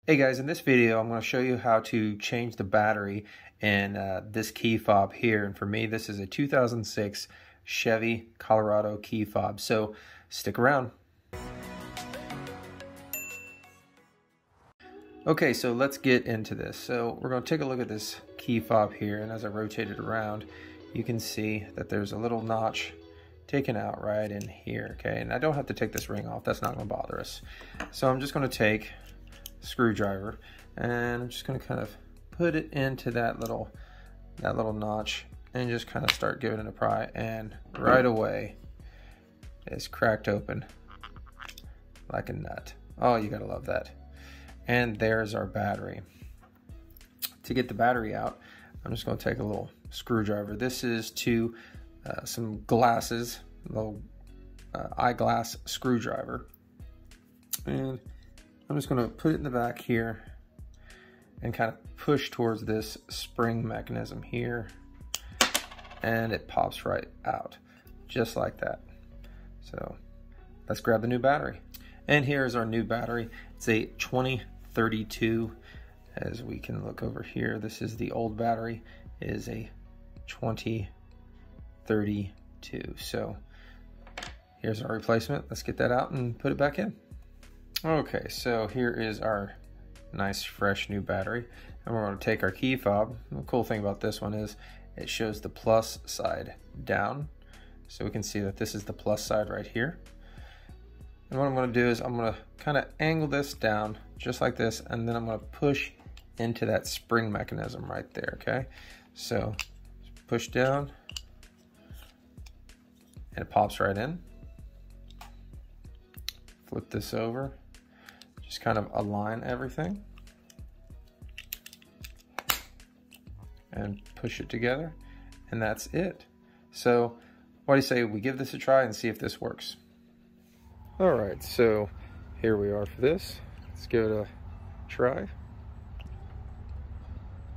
Hey guys, in this video I'm going to show you how to change the battery in this key fob here. And for me, this is a 2006 Chevy Colorado key fob. So stick around. Okay, so let's get into this. So we're going to take a look at this key fob here, and as I rotate it around, you can see that there's a little notch taken out right in here. Okay, and I don't have to take this ring off. That's not going to bother us. So I'm just going to take screwdriver and I'm just going to kind of put it into that little notch and just kind of start giving it a pry, and right away it's cracked open like a nut. Oh, you gotta love that. And there's our battery. To get the battery out, I'm just going to take a little screwdriver. This is to some glasses, a little eyeglass screwdriver, and I'm just going to put it in the back here and kind of push towards this spring mechanism here, and it pops right out just like that. So let's grab the new battery. And here's our new battery. It's a 2032. As we can look over here, this is the old battery. It is a 2032. So here's our replacement. Let's get that out and put it back in. Okay, so here is our nice fresh new battery, and we're going to take our key fob. The cool thing about this one is it shows the plus side down, so we can see that this is the plus side right here. And what I'm going to do is I'm going to kind of angle this down just like this, and then I'm going to push into that spring mechanism right there. Okay, so push down and it pops right in. Flip this over. Just kind of align everything and push it together, and that's it. So what do you say we give this a try and see if this works? All right, so here we are for this. Let's give it a try.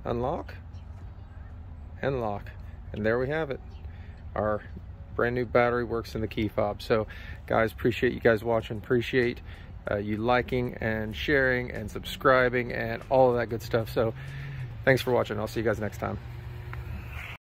Unlock and lock, and there we have it. Our brand new battery works in the key fob. So guys, appreciate you guys watching, appreciate you liking and sharing and subscribing and all of that good stuff. So thanks for watching. I'll see you guys next time.